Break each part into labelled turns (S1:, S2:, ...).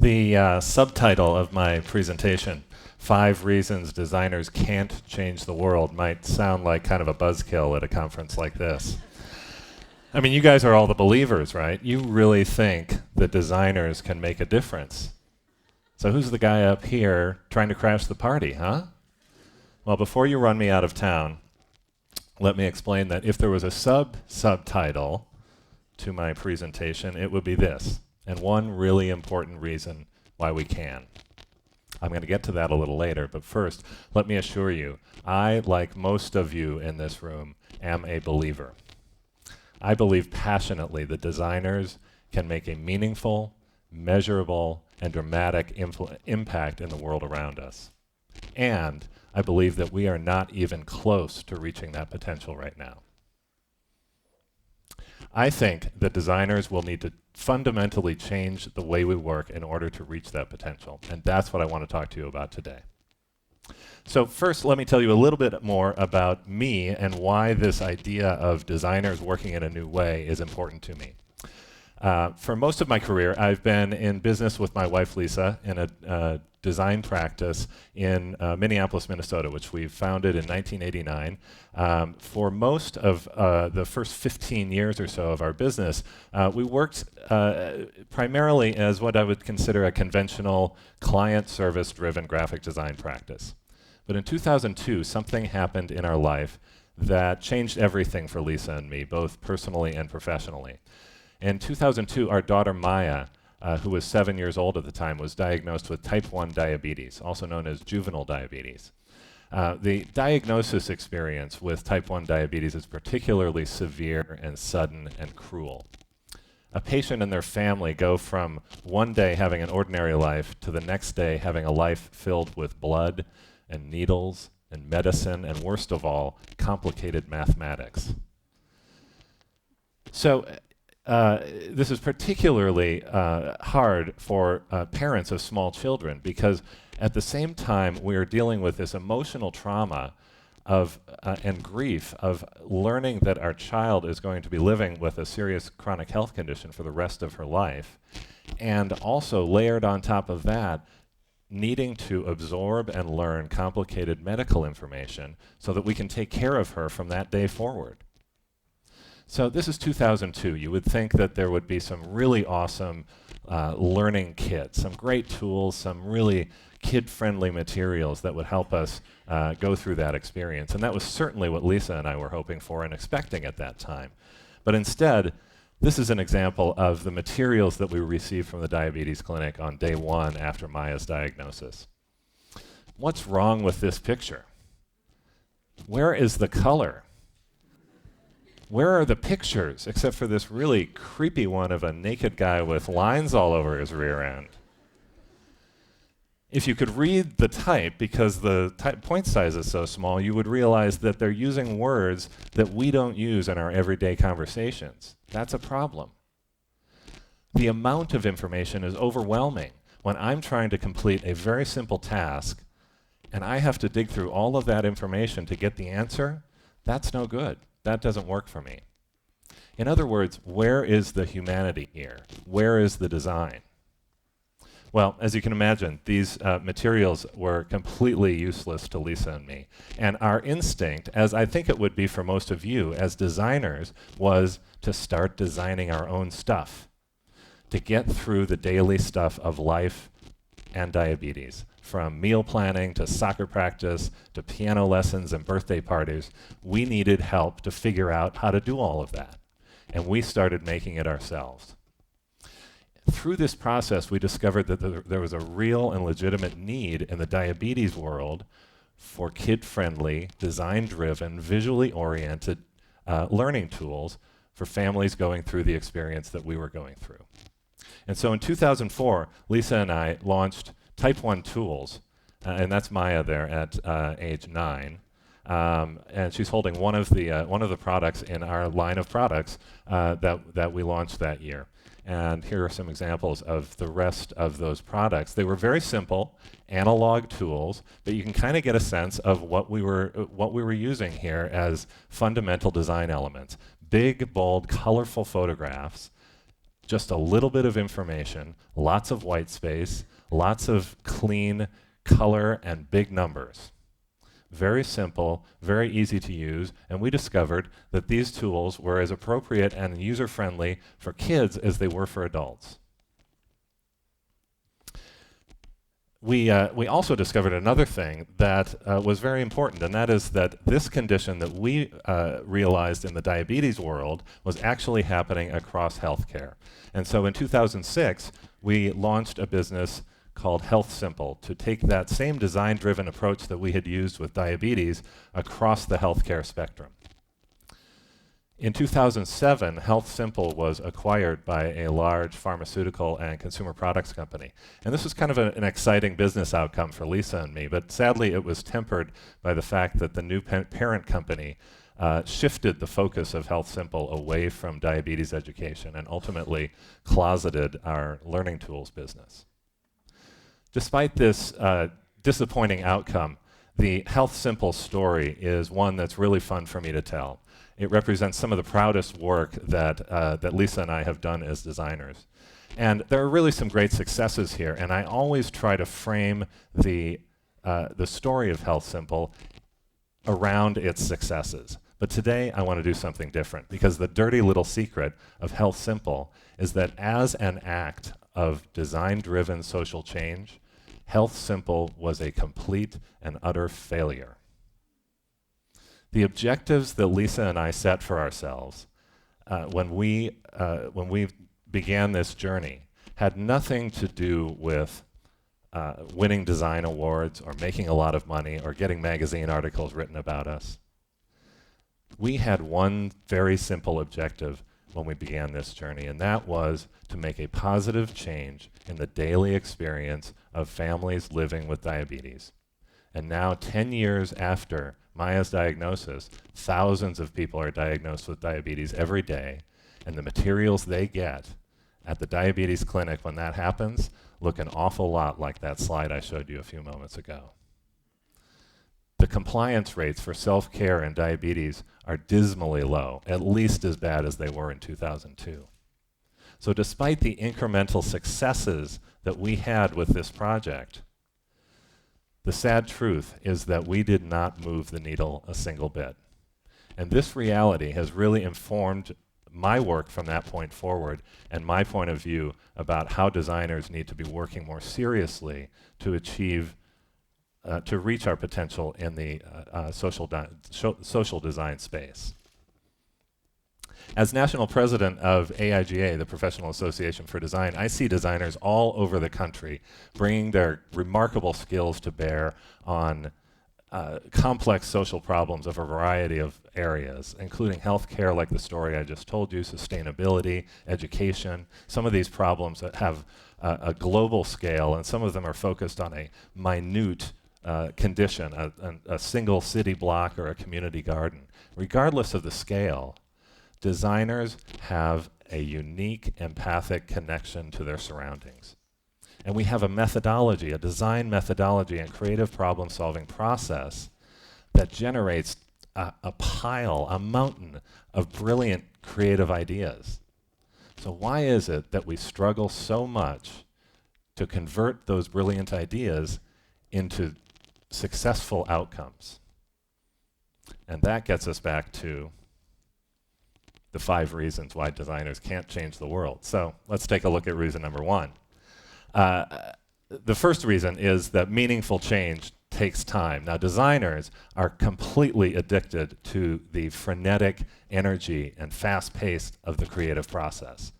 S1: The subtitle of my presentation, 5 Reasons Designers Can't Change the World, might sound like kind of a buzzkill at a conference like this. I mean, you guys are all the believers, right? You really think that designers can make a difference. So who's the guy up here trying to crash the party, huh? Well, before you run me out of town, let me explain that if there was a subtitle to my presentation, it would be this, and one really important reason why we can. I'm going to get to that a little later, but first, let me assure you, I, like most of you in this room, am a believer. I believe passionately that designers can make a meaningful, measurable, and dramatic impact in the world around us. And I believe that we are not even close to reaching that potential right now. I think that designers will need to fundamentally change the way we work in order to reach that potential, and that's what I want to talk to you about today. So first, let me tell you a little bit more about me and why this idea of designers working in a new way is important to me. For most of my career, I've been in business with my wife, Lisa, in a design practice in Minneapolis, Minnesota, which we founded in 1989. For most of the first 15 years or so of our business, we worked primarily as what I would consider a conventional client service-driven graphic design practice. But in 2002, something happened in our life that changed everything for Lisa and me, both personally and professionally. In 2002, our daughter Maya, who was 7 years old at the time, was diagnosed with type 1 diabetes, also known as juvenile diabetes. The diagnosis experience with type 1 diabetes is particularly severe and sudden and cruel. A patient and their family go from one day having an ordinary life to the next day having a life filled with blood and needles and medicine and, worst of all, complicated mathematics. So this is particularly hard for parents of small children because at the same time we are dealing with this emotional trauma of and grief of learning that our child is going to be living with a serious chronic health condition for the rest of her life, and also layered on top of that, needing to absorb and learn complicated medical information so that we can take care of her from that day forward. So this is 2002. You would think that there would be some really awesome learning kits, some great tools, some really kid-friendly materials that would help us go through that experience. And that was certainly what Lisa and I were hoping for and expecting at that time. But instead, this is an example of the materials that we received from the diabetes clinic on day 1 after Maya's diagnosis. What's wrong with this picture? Where is the color? Where are the pictures, except for this really creepy one of a naked guy with lines all over his rear end? If you could read the type, because the point size is so small, you would realize that they're using words that we don't use in our everyday conversations. That's a problem. The amount of information is overwhelming. When I'm trying to complete a very simple task, and I have to dig through all of that information to get the answer, that's no good. That doesn't work for me. In other words, where is the humanity here? Where is the design? Well, as you can imagine, these materials were completely useless to Lisa and me. And our instinct, as I think it would be for most of you as designers, was to start designing our own stuff, to get through the daily stuff of life and diabetes. From meal planning to soccer practice to piano lessons and birthday parties, we needed help to figure out how to do all of that. And we started making it ourselves. Through this process, we discovered that there was a real and legitimate need in the diabetes world for kid-friendly, design-driven, visually oriented learning tools for families going through the experience that we were going through. And so in 2004, Lisa and I launched Type 1 Tools, and that's Maya there at age 9. And she's holding one of the products in our line of products that we launched that year. And here are some examples of the rest of those products. They were very simple, analog tools, but you can kind of get a sense of what we were using here as fundamental design elements. Big, bold, colorful photographs Just a little bit of information, lots of white space, lots of clean color and big numbers. Very simple, very easy to use, and we discovered that these tools were as appropriate and user-friendly for kids as they were for adults. We also discovered another thing that was very important, and that is that this condition that we realized in the diabetes world was actually happening across healthcare. And so in 2006, we launched a business called HealthSimple to take that same design-driven approach that we had used with diabetes across the healthcare spectrum. In 2007, HealthSimple was acquired by a large pharmaceutical and consumer products company. And this was kind of an exciting business outcome for Lisa and me, but sadly it was tempered by the fact that the new parent company shifted the focus of HealthSimple away from diabetes education and ultimately closeted our learning tools business. Despite this disappointing outcome, the HealthSimple story is one that's really fun for me to tell. It represents some of the proudest work that Lisa and I have done as designers. And there are really some great successes here, and I always try to frame the story of HealthSimple around its successes. But today I want to do something different, because the dirty little secret of HealthSimple is that as an act of design-driven social change, HealthSimple was a complete and utter failure. The objectives that Lisa and I set for ourselves when we began this journey had nothing to do with winning design awards or making a lot of money or getting magazine articles written about us. We had one very simple objective when we began this journey, and that was to make a positive change in the daily experience of families living with diabetes. And now, 10 years after Maya's diagnosis, thousands of people are diagnosed with diabetes every day, and the materials they get at the diabetes clinic when that happens look an awful lot like that slide I showed you a few moments ago. The compliance rates for self-care and diabetes are dismally low, at least as bad as they were in 2002. So despite the incremental successes that we had with this project, the sad truth is that we did not move the needle a single bit. And this reality has really informed my work from that point forward and my point of view about how designers need to be working more seriously to achieve to reach our potential in the social design space. As national president of AIGA, the Professional Association for Design, I see designers all over the country bringing their remarkable skills to bear on complex social problems of a variety of areas, including healthcare, like the story I just told you, sustainability, education. Some of these problems that have a global scale, and some of them are focused on a minute condition, a single city block or a community garden. Regardless of the scale, designers have a unique empathic connection to their surroundings. And we have a methodology, a design methodology and creative problem-solving process that generates a pile, a mountain of brilliant creative ideas. So why is it that we struggle so much to convert those brilliant ideas into successful outcomes? And that gets us back to the 5 reasons why designers can't change the world. So let's take a look at reason number 1. The first reason is that meaningful change takes time. Now, designers are completely addicted to the frenetic energy and fast pace of the creative process.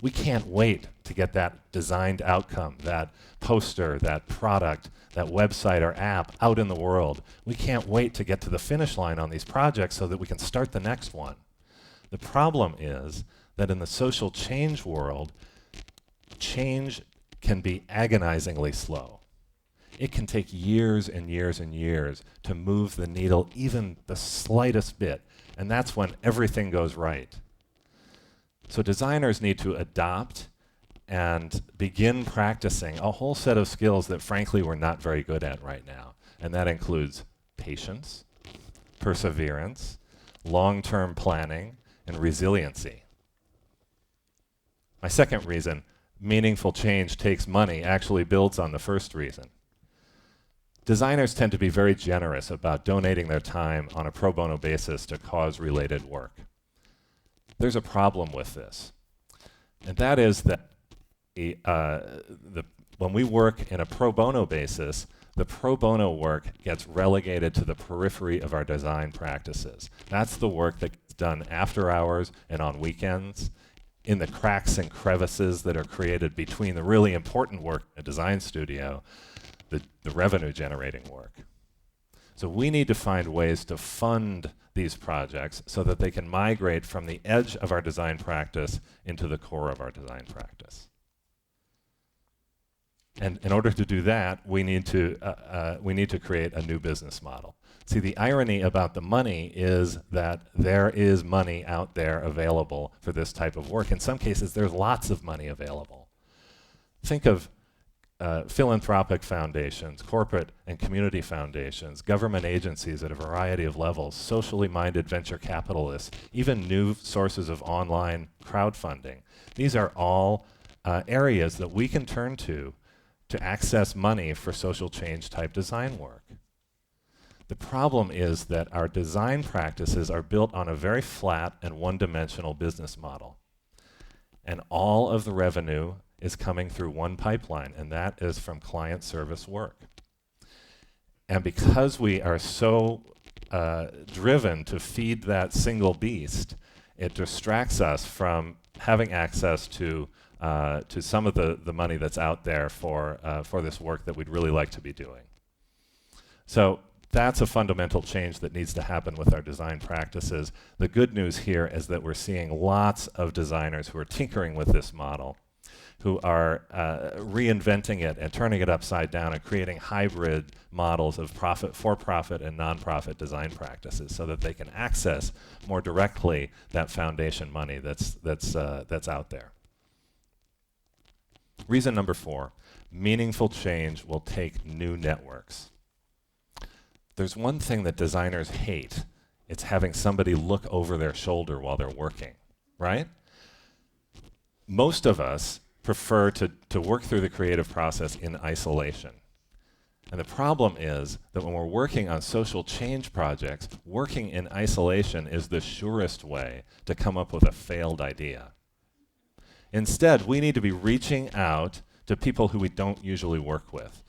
S1: We can't wait to get that designed outcome, that poster, that product, that website or app out in the world. We can't wait to get to the finish line on these projects so that we can start the next one. The problem is that in the social change world, change can be agonizingly slow. It can take years and years and years to move the needle even the slightest bit, and that's when everything goes right. So designers need to adopt and begin practicing a whole set of skills that frankly we're not very good at right now, and that includes patience, perseverance, long-term planning, and resiliency. My second reason, meaningful change takes money, actually builds on the first reason. Designers tend to be very generous about donating their time on a pro bono basis to cause-related work. There's a problem with this, and that is that when we work in a pro bono basis, the pro bono work gets relegated to the periphery of our design practices. That's the work that gets done after hours and on weekends, in the cracks and crevices that are created between the really important work in a design studio, the revenue generating work. So we need to find ways to fund these projects so that they can migrate from the edge of our design practice into the core of our design practice. And in order to do that, we need to create a new business model. See, the irony about the money is that there is money out there available for this type of work. In some cases, there's lots of money available. Think of philanthropic foundations, corporate and community foundations, government agencies at a variety of levels, socially minded venture capitalists, even new sources of online crowdfunding. These are all areas that we can turn to access money for social change type design work. The problem is that our design practices are built on a very flat and one-dimensional business model. And all of the revenue is coming through one pipeline, and that is from client service work. And because we are so driven to feed that single beast, it distracts us from having access to some of the money that's out there for this work that we'd really like to be doing. So that's a fundamental change that needs to happen with our design practices. The good news here is that we're seeing lots of designers who are tinkering with this model, who are reinventing it and turning it upside down and creating hybrid models of for-profit and non-profit design practices so that they can access more directly that foundation money that's out there. Reason number 4, meaningful change will take new networks. There's one thing that designers hate. It's having somebody look over their shoulder while they're working, right? Most of us prefer to work through the creative process in isolation. And the problem is that when we're working on social change projects, working in isolation is the surest way to come up with a failed idea. Instead, we need to be reaching out to people who we don't usually work with.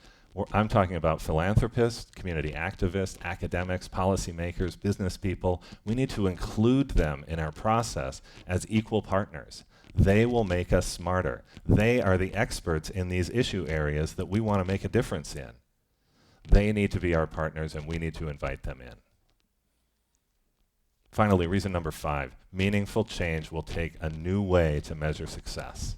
S1: I'm talking about philanthropists, community activists, academics, policymakers, business people. We need to include them in our process as equal partners. They will make us smarter. They are the experts in these issue areas that we want to make a difference in. They need to be our partners, and we need to invite them in. Finally, reason number 5, meaningful change will take a new way to measure success.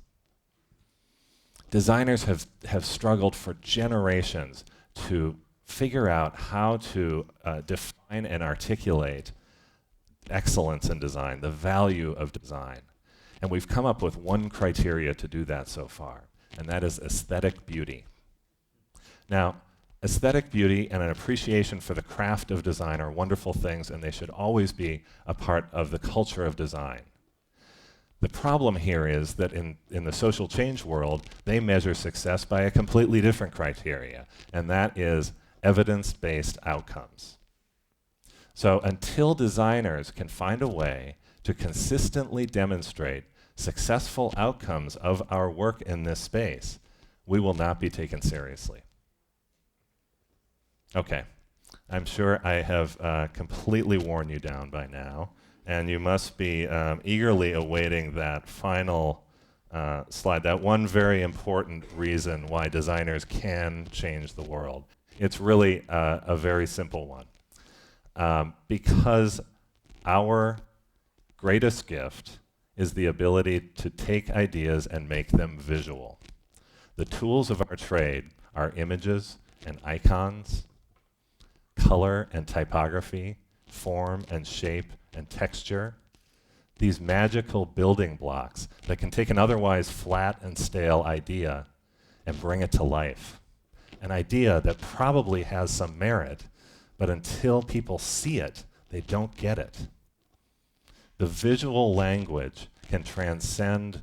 S1: Designers have struggled for generations to figure out how to define and articulate excellence in design, the value of design. And we've come up with one criteria to do that so far, and that is aesthetic beauty. Now, aesthetic beauty and an appreciation for the craft of design are wonderful things, and they should always be a part of the culture of design. The problem here is that in the social change world, they measure success by a completely different criteria, and that is evidence-based outcomes. So until designers can find a way to consistently demonstrate successful outcomes of our work in this space, we will not be taken seriously. Okay, I'm sure I have completely worn you down by now, and you must be eagerly awaiting that final slide, that one very important reason why designers can change the world. It's really a very simple one. Because our greatest gift is the ability to take ideas and make them visual. The tools of our trade are images and icons, color and typography, form and shape and texture. These magical building blocks that can take an otherwise flat and stale idea and bring it to life. An idea that probably has some merit, but until people see it, they don't get it. The visual language can transcend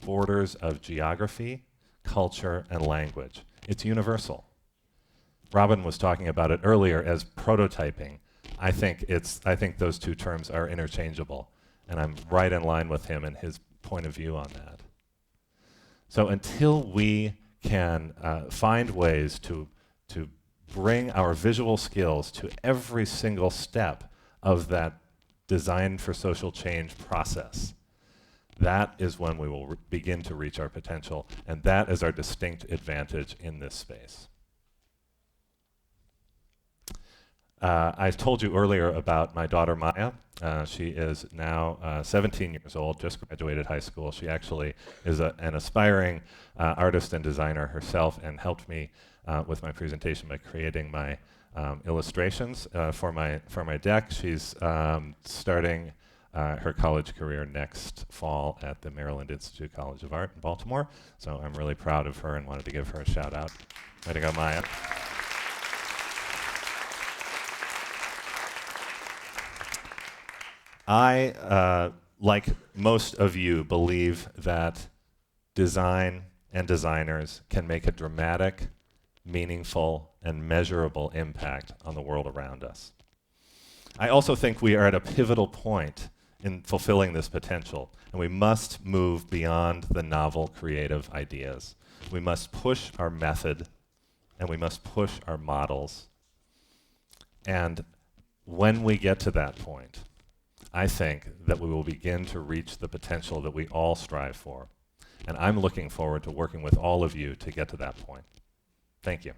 S1: borders of geography, culture, and language. It's universal. Robin was talking about it earlier as prototyping. I think those two terms are interchangeable, and I'm right in line with him and his point of view on that. So until we can find ways to bring our visual skills to every single step of that design for social change process, that is when we will begin to reach our potential, and that is our distinct advantage in this space. I told you earlier about my daughter Maya. She is now 17 years old, just graduated high school. She actually is an aspiring artist and designer herself, and helped me with my presentation by creating my illustrations for my deck. She's starting her college career next fall at the Maryland Institute College of Art in Baltimore. So I'm really proud of her and wanted to give her a shout out. Way to go, Maya. I, like most of you, believe that design and designers can make a dramatic, meaningful, and measurable impact on the world around us. I also think we are at a pivotal point in fulfilling this potential, and we must move beyond the novel creative ideas. We must push our method, and we must push our models. And when we get to that point, I think that we will begin to reach the potential that we all strive for. And I'm looking forward to working with all of you to get to that point. Thank you.